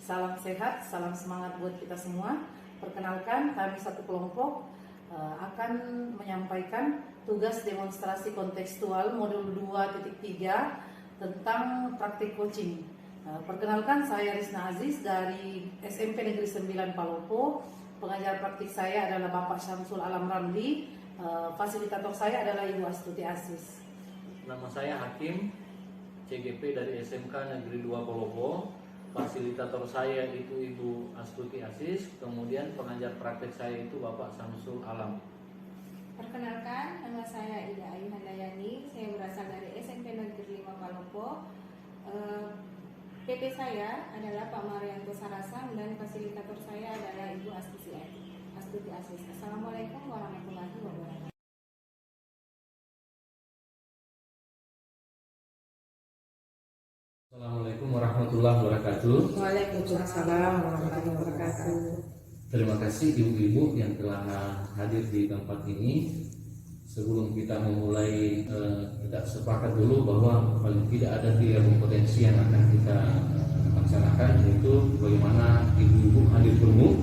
Salam sehat, salam semangat buat kita semua. Perkenalkan, kami satu kelompok akan menyampaikan tugas demonstrasi kontekstual modul 2.3 tentang praktik coaching. Perkenalkan, saya Risna Aziz dari SMP Negeri 9 Palopo. Pengajar praktik saya adalah Bapak Syamsul Alam Ramli. Fasilitator saya adalah Ibu Astuti Aziz. Nama saya Hakim, CGP dari SMK Negeri 2 Palopo. Fasilitator saya itu Ibu Astuti Aziz, kemudian pengajar praktek saya itu Bapak Syamsul Alam. Perkenalkan, nama saya Ida Ayu Handayani, saya berasal dari SMP Negeri 5 Palopo. PP saya adalah Pak Marianto Sarasang dan fasilitator saya adalah Ibu Astuti Aziz. Assalamualaikum warahmatullahi wabarakatuh. Assalamualaikum warahmatullahi wabarakatuh. Waalaikumsalam warahmatullahi wabarakatuh. Terima kasih ibu-ibu yang telah hadir di tempat ini. Sebelum kita memulai, kita sepakat dulu bahwa paling tidak ada 3 kompetensi yang akan kita laksanakan, yaitu bagaimana ibu-ibu hadir penuh,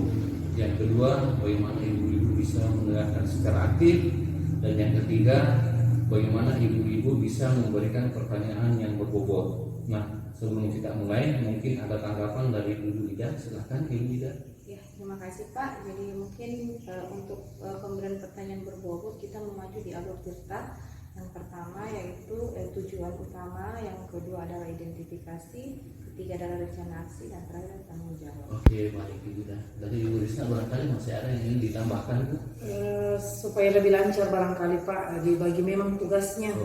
yang kedua bagaimana ibu-ibu bisa mendengarkan secara aktif, dan yang ketiga bagaimana ibu-ibu bisa memberikan pertanyaan yang berbobot. Nah, sebelum kita mulai, mungkin ada tanggapan dari Ibu Ida. Silahkan Ibu Ida. Ya, terima kasih Pak. Jadi mungkin untuk pemberian pertanyaan berbobot kita memacu di alur cerita. Yang pertama yaitu tujuan utama, yang kedua adalah identifikasi, ketiga adalah rencana aksi, dan terakhir tanggung jawab. Oke, baik Ibu Ida. Dari Ibu Risna barangkali masih ada yang ingin ditambahkan, Bu? Supaya lebih lancar barangkali Pak, dibagi memang tugasnya.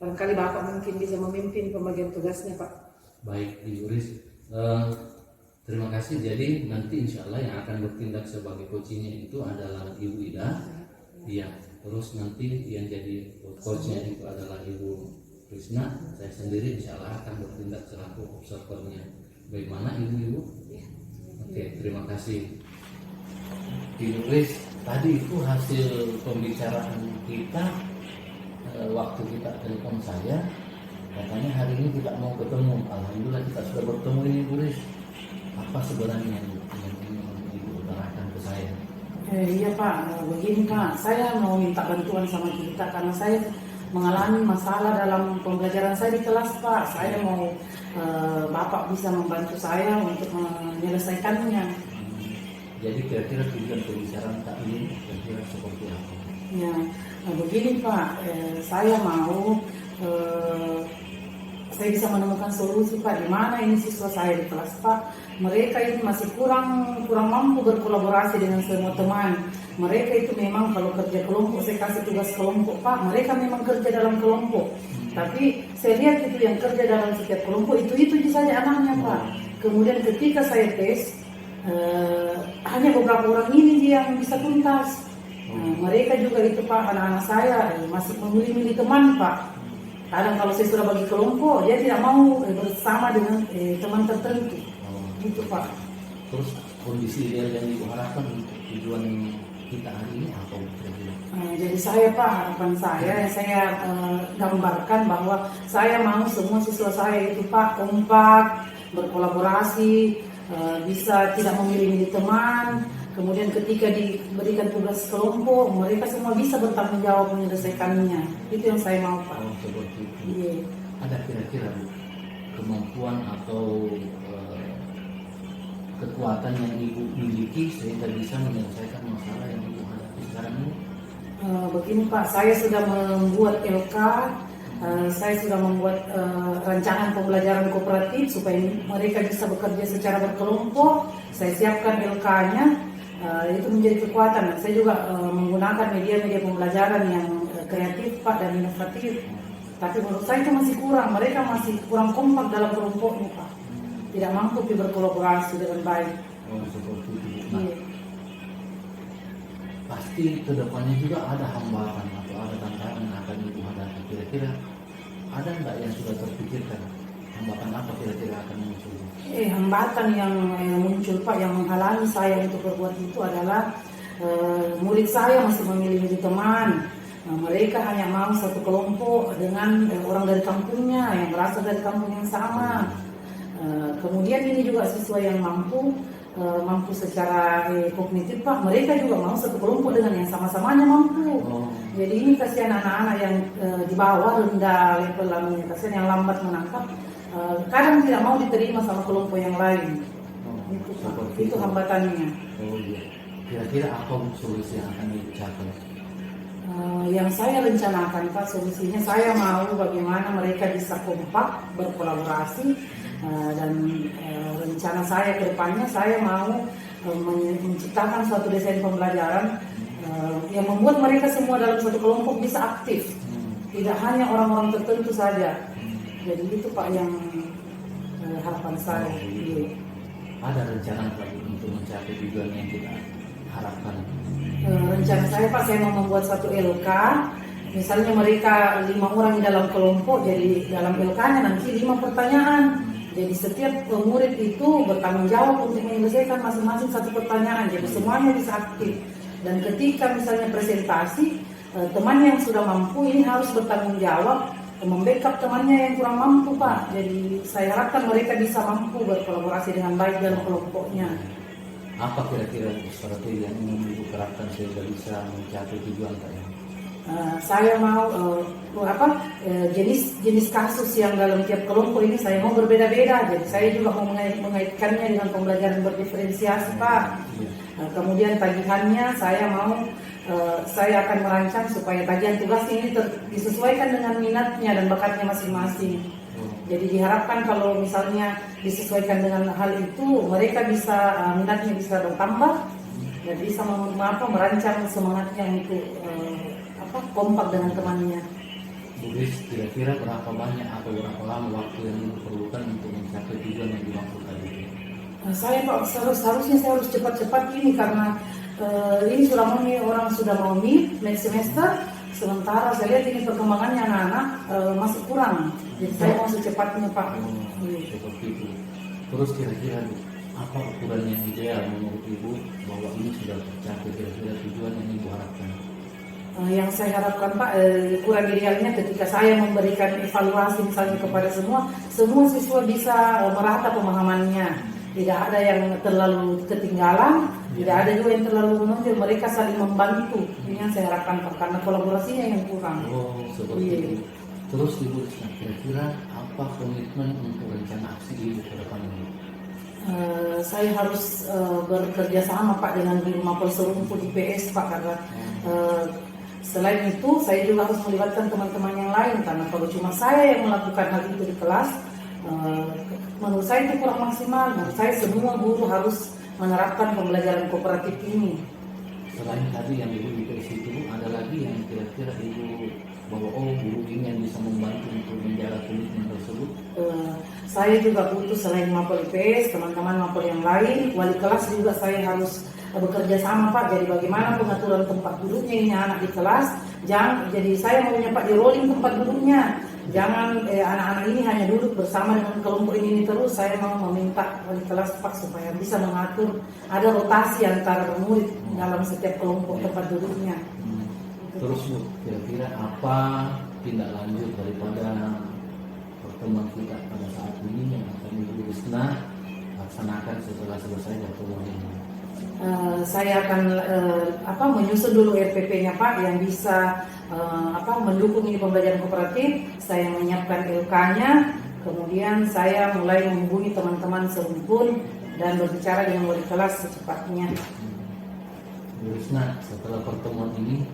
Barangkali Bapak mungkin bisa memimpin pembagian tugasnya Pak. Baik Ibu Ris, terima kasih. Jadi nanti insya Allah yang akan bertindak sebagai coachnya itu adalah Ibu Ida. Iya. Terus nanti yang jadi coachnya itu adalah Ibu Risna. Saya sendiri insya Allah akan bertindak selaku observernya. Bagaimana Ibu-ibu? Oke, terima kasih. Ibu Ris, tadi itu hasil pembicaraan kita. Waktu kita telepon saya, katanya hari ini tidak mau ketemu. Alhamdulillah kita sudah bertemu ini Bu Ris. Apa sebenarnya yang Ibu utarakan ke saya? Iya Pak, begini Pak, saya mau minta bantuan sama kita karena saya mengalami masalah dalam pembelajaran saya di kelas Pak. Saya mau Bapak bisa membantu saya untuk menyelesaikannya. Jadi kira-kira tujuan pembicaraan tak ini kira-kira seperti apa? Ya, begini Pak, saya mau saya bisa menemukan solusi Pak. Di mana ini siswa saya di kelas Pak, mereka itu masih kurang mampu berkolaborasi dengan semua teman. Mereka itu memang kalau kerja kelompok, saya kasih tugas kelompok Pak, mereka memang kerja dalam kelompok. Tapi saya lihat itu yang kerja dalam setiap kelompok itu saja anaknya Pak. Kemudian ketika saya tes, hanya beberapa orang ini dia yang bisa tuntas. Mereka juga itu Pak, anak-anak saya masih memilih-milih teman Pak. Kadang kalau saya sudah bagi kelompok, dia tidak mau bersama dengan teman tertentu. Gitu Pak. Terus kondisi real yang diharapkan untuk tujuan kita hari ini apa? Jadi saya Pak, harapan saya gambarkan bahwa saya mau semua siswa saya itu Pak kompak, berkolaborasi, bisa tidak memilih-milih teman. Kemudian ketika diberikan tugas kelompok, mereka semua bisa bertanggung jawab menyelesaikannya. Itu yang saya mau Pak. Oh, seperti itu. Iya. Ada kira-kira kemampuan atau kekuatan yang Ibu miliki sehingga bisa menyelesaikan masalah yang Ibu hadapi sekarang ini? Begini Pak, saya sudah membuat LK, saya sudah membuat rancangan pembelajaran kooperatif supaya mereka bisa bekerja secara berkelompok. Saya siapkan LK-nya. Itu menjadi kekuatan. Saya juga menggunakan media-media pembelajaran yang kreatif Pak dan inovatif. Tapi menurut saya itu masih kurang. Mereka masih kurang kompak dalam kelompoknya Pak. Tidak mampu berkolaborasi dengan baik. Oh, seperti itu. Nah, pasti kedepannya juga ada hambatan atau ada tantangan yang akan Ibu hadapi. Kira-kira ada nggak yang sudah terpikirkan? Hambatan apa kira-kira akan muncul? Hambatan yang muncul Pak, yang menghalangi saya untuk berbuat itu adalah murid saya masih memilih teman. Mereka hanya mau satu kelompok dengan orang dari kampungnya yang berasal dari kampung yang sama. Kemudian ini juga siswa yang mampu secara kognitif Pak, mereka juga mau satu kelompok dengan yang sama-samanya mampu. Jadi ini kasihan anak-anak yang di bawah rendah levelannya, kasihan yang lambat menangkap, kadang tidak mau diterima sama kelompok yang lain. Itu Pak, itu hambatannya. Oh iya. Kira-kira apa solusi yang akan dicapai? Yang saya rencanakan Pak, solusinya saya mau bagaimana mereka bisa kompak, berkolaborasi, dan rencana saya ke depannya saya mau menciptakan suatu desain pembelajaran yang membuat mereka semua dalam satu kelompok bisa aktif, tidak hanya orang-orang tertentu saja. Jadi itu Pak yang harapan saya. Ada rencana Pak untuk mencapai tujuan yang kita harapkan? Rencana saya Pak, saya mau membuat satu LK. Misalnya mereka 5 orang di dalam kelompok, jadi dalam LK-nya nanti 5 pertanyaan. Jadi setiap murid itu bertanggung jawab untuk menyelesaikan masing-masing satu pertanyaan. Jadi semuanya bisa aktif. Dan ketika misalnya presentasi, teman yang sudah mampu ini harus bertanggung jawab membackup temannya yang kurang mampu Pak. Jadi saya harapkan mereka bisa mampu berkolaborasi dengan baik dalam kelompoknya. Apa kira-kira strategi yang ingin Ibu terapkan sehingga bisa mencapai tujuan Pak? Saya mau jenis kasus yang dalam tiap kelompok ini saya mau berbeda-beda. Jadi saya juga mau mengaitkannya dengan pembelajaran berdiferensiasi Pak. Kemudian tagihannya saya akan merancang supaya tagihan tugas ini disesuaikan dengan minatnya dan bakatnya masing-masing. Jadi diharapkan kalau misalnya disesuaikan dengan hal itu, mereka bisa minatnya bisa bertambah dan bisa merancang semangatnya untuk kompak dengan temannya. Bu Riz, kira-kira berapa banyak atau berapa lama waktu yang diperlukan untuk mencapai tujuan yang dimaksud tadi? Saya Pak, seharusnya saya harus cepat-cepat ini karena ini sudah orang sudah mau next semester. Sementara saya lihat ini perkembangannya anak-anak masih kurang. Jadi saya mau secepatnya Pak. Seperti itu. Terus kira-kira apa ukuran yang ideal menurut Ibu bahwa ini sudah tercapai kira-kira tujuan yang Ibu harapkan? Yang saya harapkan Pak, ukuran idealnya ketika saya memberikan evaluasi misalnya kepada semua siswa bisa merata pemahamannya. Tidak ada yang terlalu ketinggalan, tidak ada juga yang terlalu menonjol, mereka saling membantu. Ini yang saya harapkan Pak, karena kolaborasinya yang kurang. Oh, seperti itu. Terus Ibu, kira-kira apa komitmen untuk rencana aksi Ibu ke depan ini? Saya harus bekerja sama Pak dengan Guru Mapol Serumpun IPS Pak, karena selain itu saya juga harus melibatkan teman-teman yang lain, karena kalau cuma saya yang melakukan hal itu di kelas, menurut saya itu kurang maksimal. Menurut saya semua guru harus menerapkan pembelajaran kooperatif ini. Selain tadi yang Ibu di situ, ada lagi yang kira-kira Ibu bahwa guru ini yang bisa membantu untuk menjaga komitmen tersebut? Saya juga butuh selain Mapol IPS, teman-teman Mapol yang lain, wali kelas juga saya harus bekerja sama Pak. Jadi bagaimana pengaturan tempat duduknya ini anak di kelas, jadi saya maunya Pak di rolling tempat duduknya. Jangan anak-anak ini hanya duduk bersama dengan kelompok ini terus. Saya mau meminta wali kelas Pak supaya bisa mengatur ada rotasi antara murid dalam setiap kelompok tempat duduknya. Terus Bu, kira-kira apa tindak lanjut daripada pertemuan kita pada saat ini yang akan Ibu Risna laksanakan setelah selesai pertemuan ini? Saya akan menyusun dulu RPP-nya Pak yang bisa mendukung ini pembelajaran kooperatif. Saya menyiapkan LK-nya, kemudian saya mulai menghubungi teman-teman serumpun dan berbicara dengan wali kelas secepatnya. Bu Risna, setelah pertemuan ini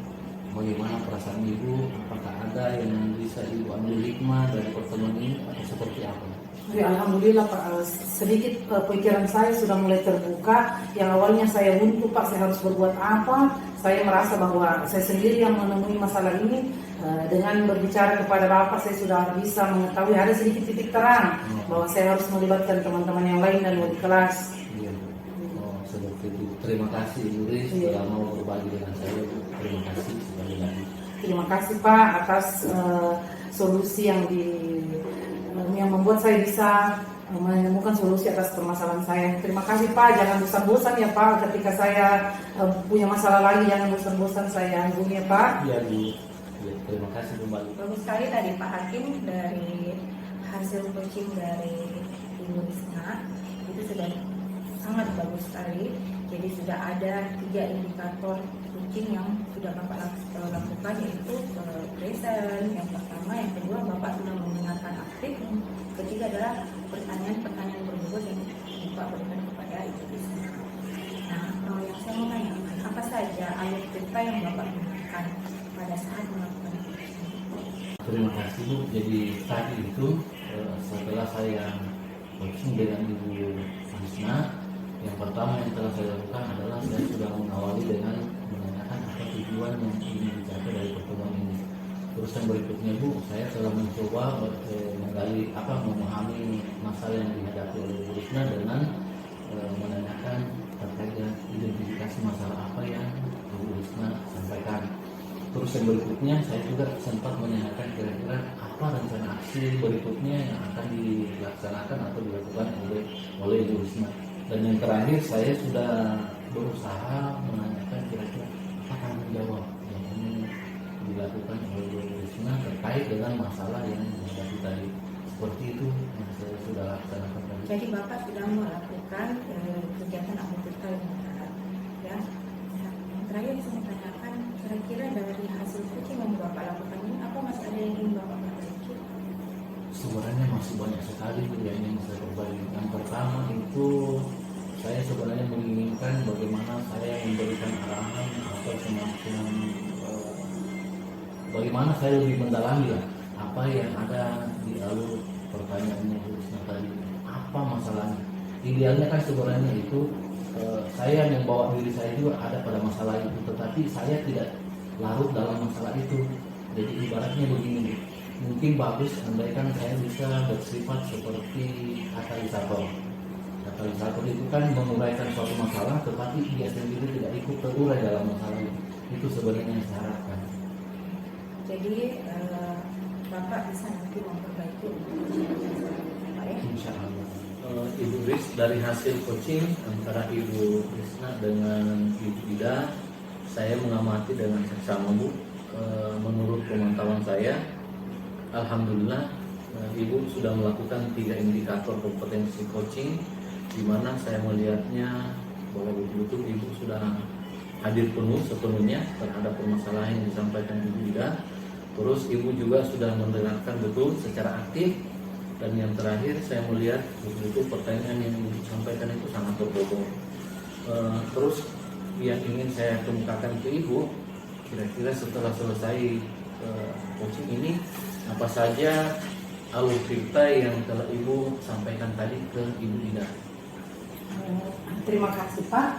bagaimana perasaan Ibu? Apakah ada yang bisa Ibu ambil hikmah dari pertemuan ini atau seperti apa? Alhamdulillah Pak, sedikit pikiran saya sudah mulai terbuka. Yang awalnya saya buntu Pak, saya harus berbuat apa. Saya merasa bahwa saya sendiri yang menemui masalah ini. Dengan berbicara kepada Bapak, saya sudah bisa mengetahui ada sedikit titik terang bahwa saya harus melibatkan teman-teman yang lain dan wali kelas. Iya, seperti itu. Terima kasih Ibu Riz sudah mau berbagi dengan saya. Terima kasih sekali lagi. Terima kasih Pak atas solusi yang membuat saya bisa menemukan solusi atas permasalahan saya. Terima kasih Pak, jangan bosan-bosan ya Pak, ketika saya punya masalah lagi jangan bosan-bosan saya hubungi ya Pak. Iya Bu, ya, terima kasih kembali. Bagus sekali tadi Pak Hakim dari hasil coaching dari Ibu Risna itu sudah sangat bagus sekali. Jadi sudah ada 3 indikator coaching yang sudah Bapak lakukan, yaitu present yang pertama, yang kedua Bapak sudah mendengarkan aktif, yang ketiga adalah pertanyaan-pertanyaan berbobot yang Bapak berikan kepada Ibu Risna. Nah, yang saya mau tanyakan, apa saja alur cerita yang Bapak gunakan pada saat melakukan coaching? Terima kasih Bu. Jadi tadi itu setelah saya coaching dengan Ibu Risna, yang pertama yang telah saya lakukan adalah saya sudah mengawali dengan menanyakan apa tujuan yang ingin dicapai dari pertemuan ini. Terus yang berikutnya Bu, saya telah mencoba memahami masalah yang dihadapi oleh Bu Risna dengan menanyakan terkait dengan identifikasi masalah apa yang Bu Risna sampaikan. Terus yang berikutnya saya juga sempat menanyakan kira-kira apa rencana aksi berikutnya yang akan dilaksanakan atau dilakukan oleh Bu Risna. Dan yang terakhir saya sudah berusaha menanyakan kira-kira apa tanggung jawab yang ini dilakukan oleh Bu Risna terkait dengan masalah yang dihadapi tadi. Seperti itu yang saya sudah laksanakan tadi. Jadi Bapak sudah melakukan kegiatan aktivitas yang berat, ya. Nah, yang terakhir saya mau tanyakan, kira-kira dari hasil coaching yang Bapak lakukan ini, apa masih ada yang ingin Bapak perbaiki? Sebenarnya masih banyak sekali yang ingin saya perbaiki. Yang pertama itu saya sebenarnya menginginkan bagaimana saya memberikan arahan atau semacam bagaimana saya lebih mendalami lah apa yang ada di alur pertanyaannya Bu Risna tadi, apa masalahnya. Idealnya kan sebenarnya itu saya yang bawa diri saya juga ada pada masalah itu, tetapi saya tidak larut dalam masalah itu. Jadi ibaratnya begini, mungkin bagus andaikan saya bisa bersifat seperti katalisator. Katalisator itu kan menguraikan suatu masalah, tetapi dia sendiri tidak ikut terurai dalam masalah itu. Itu sebenarnya yang saya harapkan. Jadi Bapak bisa nanti memperbaiki Pak, ya? Insya Allah. Ibu Ris, dari hasil coaching antara Ibu Risna dengan Ibu Ida, saya mengamati dengan seksama Bu. Menurut pemantauan saya, alhamdulillah Ibu sudah melakukan 3 indikator kompetensi coaching, di mana saya melihatnya bahwa betul-betul Ibu sudah hadir penuh sepenuhnya terhadap permasalahan yang disampaikan Ibu Ida. Terus Ibu juga sudah mendengarkan betul secara aktif, dan yang terakhir saya melihat betul-betul pertanyaan yang Ibu sampaikan itu sangat berbobot. Terus yang ingin saya kemukakan ke Ibu, kira-kira setelah selesai coaching ini, apa saja alur cerita yang telah Ibu sampaikan tadi ke Ibu Ida? Terima kasih Pak.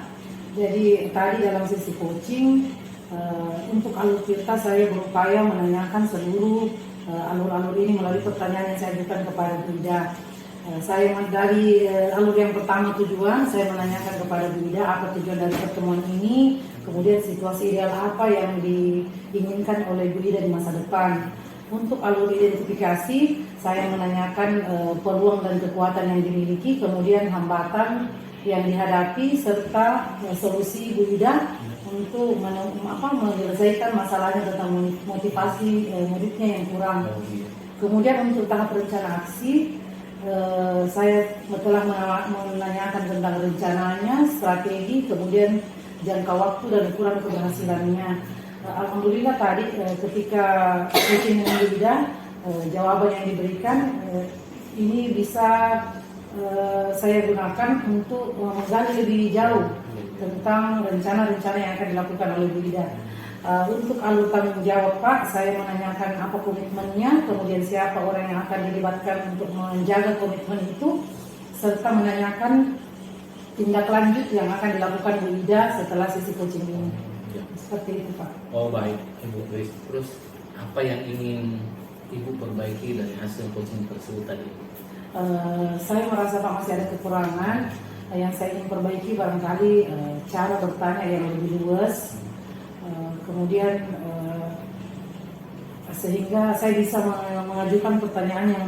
Jadi tadi dalam sesi coaching, untuk alur cerita saya berupaya menanyakan seluruh alur-alur ini melalui pertanyaan yang saya berikan kepada Bu Ida. Saya dari alur yang pertama tujuan, saya menanyakan kepada Bu Ida apa tujuan dari pertemuan ini, kemudian situasi ideal apa yang diinginkan oleh Bu Ida di masa depan. Untuk alur identifikasi, saya menanyakan peluang dan kekuatan yang dimiliki, kemudian hambatan yang dihadapi, serta solusi Bu Ida untuk menyelesaikan masalahnya tentang motivasi muridnya yang kurang. Kemudian untuk tahap rencana aksi, saya telah menanyakan tentang rencananya, strategi, kemudian jangka waktu dan ukuran keberhasilannya. Alhamdulillah tadi ketika coaching dengan Bu Ida, jawaban yang diberikan ini bisa saya gunakan untuk menggali lebih jauh tentang rencana-rencana yang akan dilakukan oleh Bu Ida. Untuk alur tanggung jawab Pak, saya menanyakan apa komitmennya, kemudian siapa orang yang akan dilibatkan untuk menjaga komitmen itu, serta menanyakan tindak lanjut yang akan dilakukan Bu Ida setelah sesi coaching ini. Seperti itu Pak. Oh baik Ibu Ris. Terus apa yang ingin Ibu perbaiki dari hasil coaching tersebut tadi? Saya merasa Pak masih ada kekurangan. Yang saya ingin perbaiki barangkali cara bertanya yang lebih luas, kemudian sehingga saya bisa mengajukan pertanyaan yang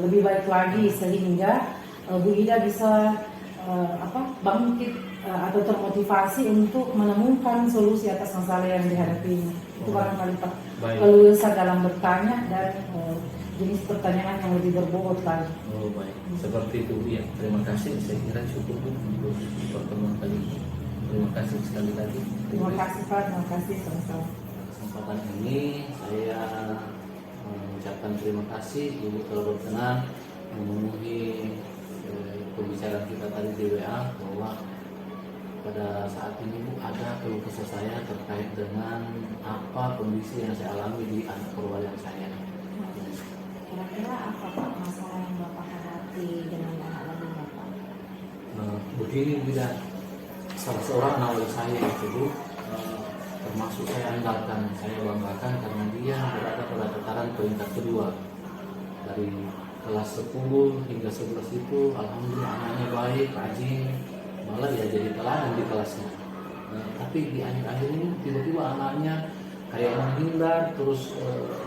lebih baik lagi, sehingga Bu Ida bisa bangkit atau termotivasi untuk menemukan solusi atas masalah yang dihadapi. Itu barangkali Pak keluasan dalam bertanya dan jenis pertanyaan yang lebih berbobot lagi. Oh baik, seperti itu ya. Terima kasih. Saya kira cukup Bu, untuk pertemuan kali ini. Terima kasih sekali lagi. Terima kasih Pak, terima kasih sama-sama. Kesempatan ini saya mengucapkan terima kasih Ibu telah berkenan memenuhi pembicaraan kita tadi di WA, bahwa pada saat ini Bu ada keluh kesah saya terkait dengan apa kondisi yang saya alami di anak perwalian saya. Kira-kira apa Pak masalah yang Bapak hadapi dengan anak wali Bapak? Begini tidak, salah seorang anak wali saya itu Bu, termasuk saya andalkan, saya banggakan karena dia berada pada tataran peringkat kedua dari kelas 10 hingga 11 itu. Alhamdulillah anaknya baik, rajin, malah dia jadi teladan di kelasnya. Tapi di akhir-akhir ini tiba-tiba anaknya kayak menghindar, terus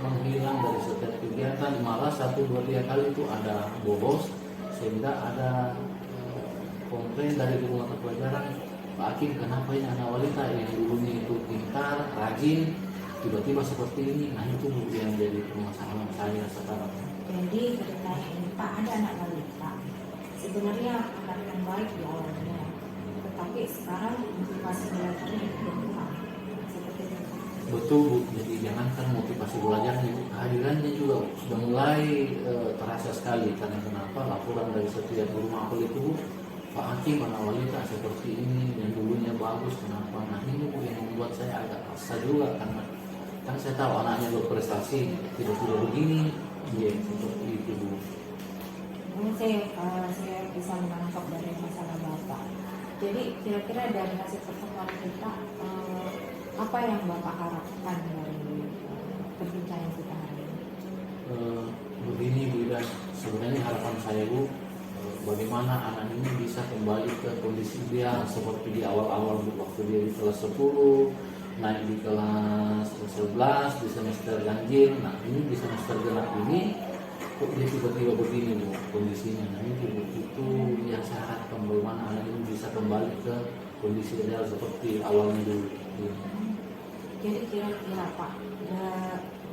menghilang dari setiap kegiatan, malah 1, 2, 3 kali itu ada bolos, sehingga ada komplain dari guru mata pelajaran, Pak Hakim, kenapa ini anak wanita yang dulunya itu pintar, rajin, tiba-tiba seperti ini. Nah itu Bu yang jadi permasalahan saya sekarang. Jadi ceritanya ini Pak, ada anak wanita sebenarnya anak yang baik di awalnya, tetapi sekarang motivasi belajarnya berkurang seperti itu. Betul Bu, jadi jangankan motivasi belajarnya, kehadirannya juga sudah mulai terasa sekali. Karena kenapa? Laporan dari setiap guru mapel itu Bu, Pak Hakim anak wanita seperti ini yang dulunya bagus, kenapa? Nah ini Bu yang membuat saya agak resah juga, karena kan saya tahu anaknya berprestasi, tidak begini. Iya, seperti itu Bu. Ini saya bisa menangkap dari masalah Bapak. Jadi kira-kira dari hasil pertemuan kita, apa yang Bapak harapkan dari perbincangan kita hari ini? Begini Bu Ida, sebenarnya harapan saya Bu, bagaimana anak ini bisa kembali ke kondisi ideal seperti di awal-awal Bu, waktu dia di kelas 10, naik di kelas 11, di semester ganjil. Nah ini di semester genap ini kok dia tiba-tiba begini Bu kondisinya. Nah itu yang saya harapkan, bagaimana anak ini bisa kembali ke kondisi ideal seperti awalnya dulu. Jadi kira-kira Pak,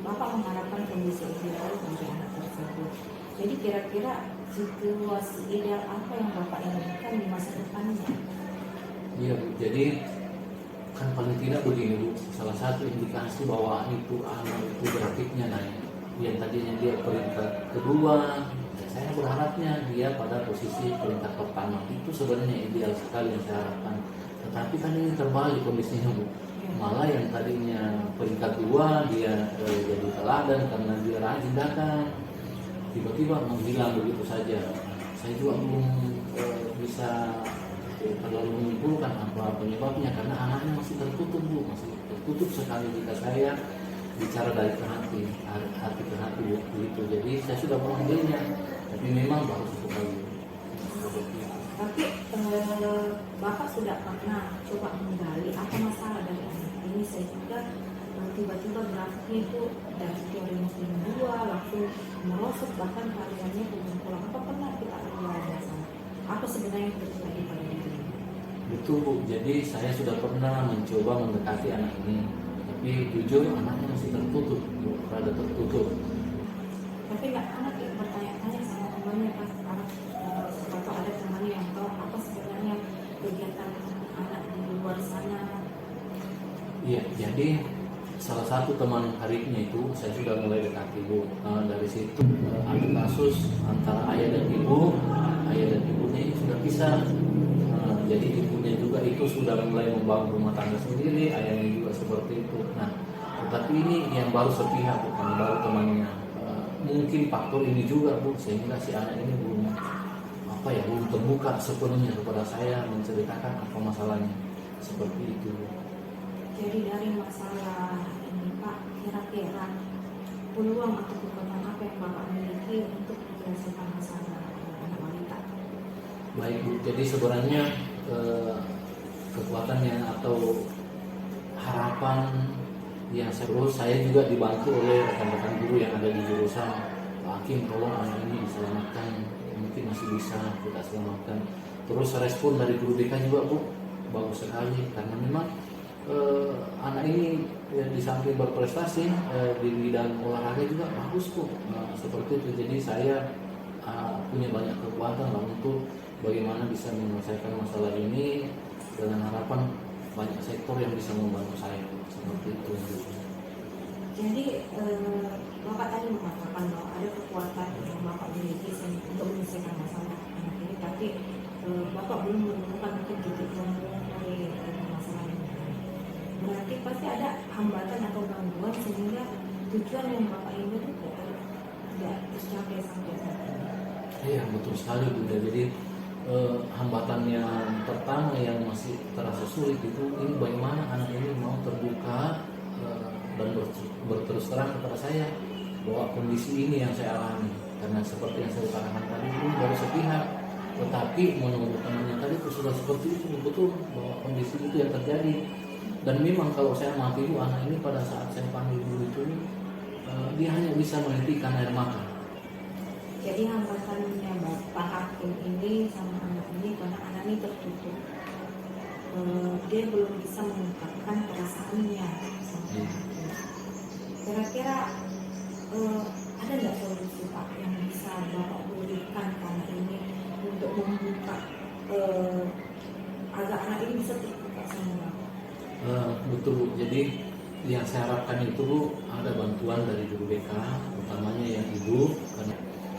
Bapak mengharapkan kondisi ideal bagi anak tersebut. Jadi kira-kira situasi ideal apa yang Bapak inginkan di masa depannya? Iya Bu, jadi kan paling tidak begini Bu, salah satu indikasi bahwa itu anak itu grafiknya naik. Yang tadinya dia peringkat kedua, saya berharapnya dia pada posisi peringkat pertama. Itu sebenarnya ideal sekali yang saya harapkan. Tetapi kan ini terbalik kondisinya Bu. Malah yang tadinya peringkat 2 dia jadi teladan karena dia rajin datang, tiba-tiba menghilang begitu saja. Saya juga belum bisa terlalu menyimpulkan apa penyebabnya, karena anaknya masih tertutup Bu, masih tertutup sekali jika saya bicara dari ke hati, hati ke hati begitu. Jadi saya sudah memanggilnya, tapi memang baru sekali. Tapi Bapak sudah pernah coba menggali apa masalah dari anak ini sehingga tiba-tiba grafiknya itu dari teori mungkin 2 langsung merosot, bahkan hariannya belum pulang. Apa pernah kita menggali masalah? Apa sebenarnya yang terjadi pada diri? Betul Bu, jadi saya sudah pernah mencoba mendekati anak ini, tapi jujur anaknya masih tertutup Bu, rada tertutup. Tapi anak yang bertanya-tanya sama temannya pas atau ada temannya yang tahu apa sebenarnya kegiatan anak di luar sana. Iya, jadi salah satu teman karibnya itu saya sudah mulai dekati Bu. Dari situ ada kasus antara ayah dan ibunya ini sudah pisah. Jadi ibunya juga itu sudah mulai membangun rumah tangga sendiri, ayahnya juga seperti itu. Nah, tetapi ini yang baru sepihak, bukan baru temannya. Mungkin faktor ini juga Bu, sehingga si anak ini belum terbuka sepenuhnya kepada saya menceritakan apa masalahnya seperti itu. Jadi dari masalah ini Pak, kira-kira peluang atau kekuatan apa yang Bapak miliki untuk menyelesaikan masalah anak wanita? Baik Bu, jadi sebenarnya kekuatannya atau harapan yang saya juga dibantu oleh rekan-rekan guru yang ada di jurusan. Pak Hakim, tolong anak ini diselamatkan, mungkin masih bisa kita selamatkan. Terus respon dari guru BK juga Bu bagus sekali, karena memang anak ini ya, di samping berprestasi di bidang olahraga juga bagus kok. Seperti itu. Jadi saya punya banyak kekuatan lah untuk bagaimana bisa menyelesaikan masalah ini dengan harapan banyak sektor yang bisa membantu saya seperti itu. Jadi Bapak tadi mengatakan bahwa ada kekuatan yang Bapak miliki untuk menyelesaikan masalah anak ini, tapi Bapak belum menemukan mungkin titik temu dari masalah ini. Berarti pasti ada hambatan atau gangguan sehingga tujuan yang Bapak ingin itu tidak tercapai sampai saat ini. Iya betul sekali Bunda. Jadi hambatan yang pertama yang masih terasa sulit itu ini bagaimana anak ini mau terbuka dan berterus terang kepada saya bahwa kondisi ini yang saya alami, karena seperti yang saya katakan tadi ini baru sepihak, tetapi menurut temannya tadi itu sudah seperti itu betul bahwa kondisi itu yang terjadi. Dan memang kalau saya mati itu anak ini pada saat saya panggil dulu itu dia hanya bisa menghentikan air mata. Jadi hambatannya Bapak Hakim ini sama anak ini karena anak ini tertutup, dia belum bisa mengungkapkan perasaannya sama anak ini. Kira-kira ada nggak solusi Pak yang bisa Bapak berikan ke anak ini untuk membuka agar anak ini bisa terbuka sama Bapak? Betul. Jadi yang saya harapkan itu ada bantuan dari guru BK, utamanya yang ibu, karena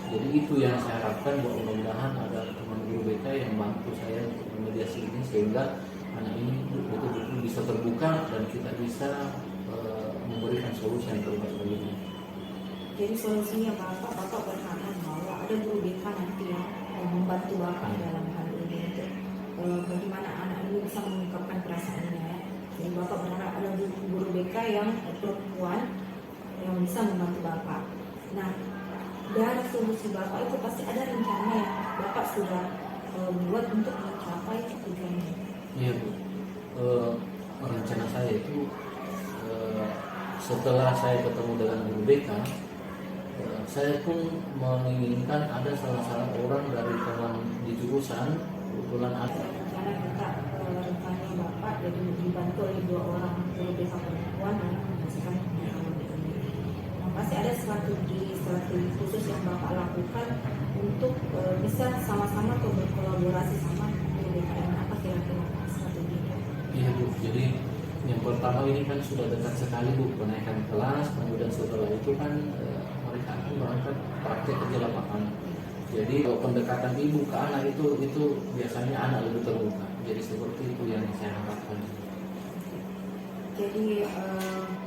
jadi itu yang saya harapkan bahwa mudah-mudahan ada teman guru BK yang bantu saya untuk memediasi ini sehingga anak ini betul-betul bisa terbuka dan kita bisa memberikan solusi yang terbaik baginya. Jadi solusinya Bapak berharap bahwa ada guru BK nanti yang membantu Bapak dalam hal ini untuk bagaimana anak ini bisa mengungkapkan perasaannya. Jadi Bapak berharap ada guru BK yang perempuan yang bisa membantu Bapak. Nah, dari solusi Bapak itu pasti ada rencana yang Bapak sudah buat untuk mencapai tujuannya. Iya Bu, rencana saya itu setelah saya ketemu dengan guru BK, saya pun menginginkan ada salah orang dari teman di jurusan, kebetulan ada. Karena kita rencananya Bapak jadi dibantu oleh 2 orang guru BK perempuan dan menghasilkan ini. Nah, pasti ada strategi khusus yang Bapak lakukan untuk bisa sama-sama atau berkolaborasi sama guru BK ini. Apa kira-kira strateginya? Iya Bu, jadi yang pertama ini kan sudah dekat sekali Bu, kenaikan kelas, kemudian setelah itu kan mereka akan berangkat praktek kerja lapangan. Jadi kalau pendekatan ibu ke anak itu biasanya anak lebih terbuka. Jadi seperti itu yang saya harapkan. Jadi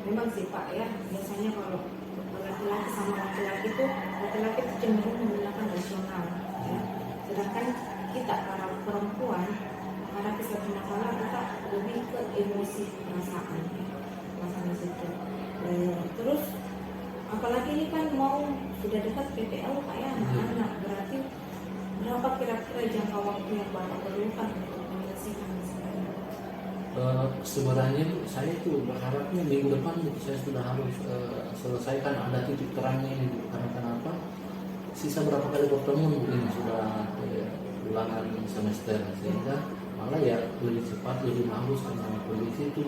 memang sih Pak ya, biasanya kalau laki-laki sama laki-laki itu cenderung menggunakan rasional ya. Sedangkan kita para perempuan menghadapi suatu masalah kita lebih ke emosi perasaan di situ. Terus apalagi ini kan mau sudah dekat PPL Pak ya, anak-anak, berarti berapa kira-kira jangka waktu yang Bapak perlukan untuk menyelesaikan masalah ini? Sebenarnya saya tuh berharapnya minggu depan saya sudah harus selesaikan ada titik terangnya ini. Karena kenapa? Sisa berapa kali pertemuan ini sudah ulangan semester, sehingga malah ya lebih cepat lebih bagus. Karena kondisi itu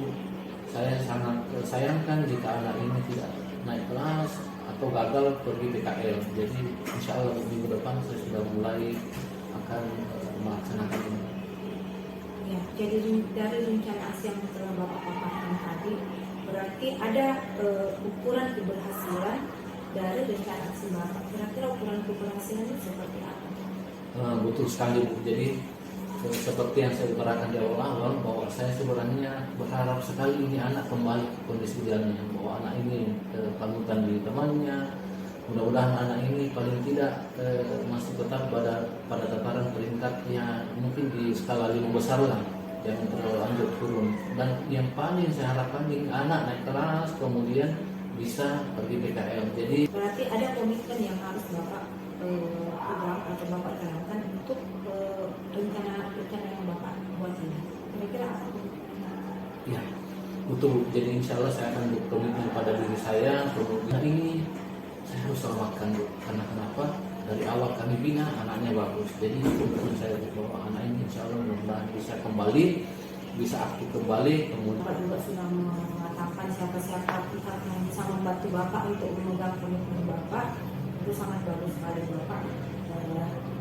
saya sangat sayangkan jika anak ini tidak naik kelas atau gagal pergi PKL. Jadi insya Allah minggu depan saya sudah mulai akan melaksanakan ini. Ya, jadi dari rencana aksi yang telah Bapak paparkan tadi, berarti ada ukuran keberhasilan dari rencana aksi Bapak. Kira-kira ukuran keberhasilan itu seperti apa? Betul sekali Bu. Jadi seperti yang saya utarakan di awal-awal bahwa saya sebenarnya berharap sekali ini anak kembali ke kondisi idealnya, bahwa anak ini panutan di temannya. Mudah-mudahan anak ini paling tidak masih tetap pada tataran peringkatnya mungkin di skala 5 besar lah, jangan terlanjur turun. Dan yang paling saya harapkan ini anak naik kelas kemudian bisa pergi PKL. Jadi berarti ada komitmen yang harus Bapak pegang atau Bapak jalankan untuk rencana yang Bapak buat ini. Kira-kira apa komitmennya? ya betul. Jadi insya Allah saya akan berkomitmen pada diri saya. Kemudian ini saya harus selamatkan Bu. Karena kenapa? Dari awal kami bina anaknya bagus. Jadi itu komitmen saya bahwa anak ini insya Allah mudah-mudahan bisa kembali bisa aktif kembali. Kemudian Bapak juga sudah mengatakan siapa-siapa pihak yang bisa membantu Bapak untuk memegang komitmen Bapak, itu sangat bagus sekali Bapak.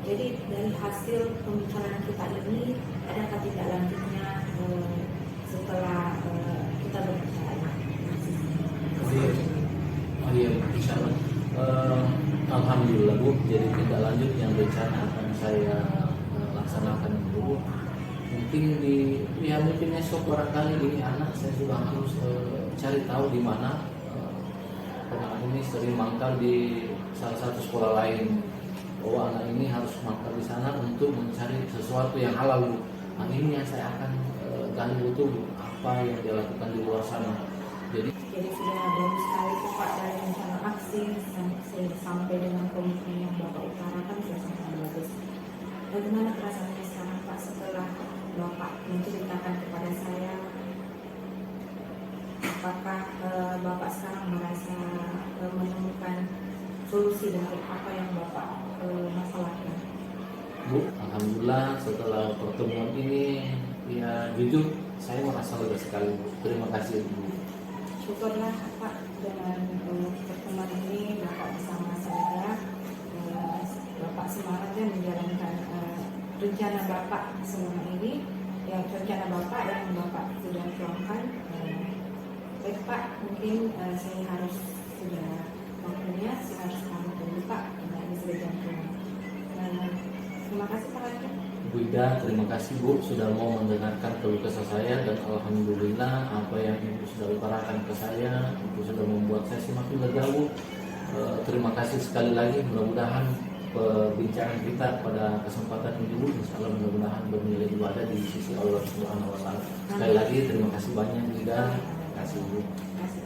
Jadi dari hasil pembicaraan kita ini, adakah tidak lanjutnya setelah kita berbicara? oh iya, insya Allah. Alhamdulillah Bu, jadi tindak lanjut yang rencana akan saya laksanakan dulu. Mungkin mungkin esok barangkali ini anak saya sudah harus cari tahu di mana, karena ini sering mangkal di salah satu sekolah lain. Bahwa anak ini harus mangkal di sana untuk mencari sesuatu yang halal Bu. Nah, ini yang saya akan gali betul apa yang dia lakukan di luar sana. Jadi sudah bagus sekali Pak dari rencana aksi sampai dengan komitmen yang Bapak utarakan sudah sangat bagus. Bagaimana perasaannya sekarang Pak setelah Bapak menceritakan kepada saya? Apakah Bapak sekarang merasa menemukan solusi dari apa yang Bapak masalahkan? Bu, alhamdulillah setelah pertemuan ini ya jujur saya merasa lega sekali Bu. Terima kasih Bu. Syukurlah Pak dengan pertemuan ini Bapak bisa merasa lega. Bapak semangatnya menjalankan rencana Bapak selama ini, yang rencana Bapak yang Bapak sudah tuangkan. Baik Pak, mungkin saya harus sudah waktunya, saya harus pamit dulu Pak, karena ini sudah jam 5. Terima kasih Pak Raja. Bu Ida, terima kasih Bu sudah mau mendengarkan keluh kesah saya, dan alhamdulillah apa yang Ibu sudah utarakan ke saya itu sudah membuat saya semakin lega Bu. Terima kasih sekali lagi, mudah-mudahan perbincangan kita pada kesempatan ini Bu, insyaallah mudah-mudahan bernilai ibadah di sisi Allah Subhanahu wa taala. Sekali lagi terima kasih banyak Bu Ida. Terima kasih Bu. Terima kasih.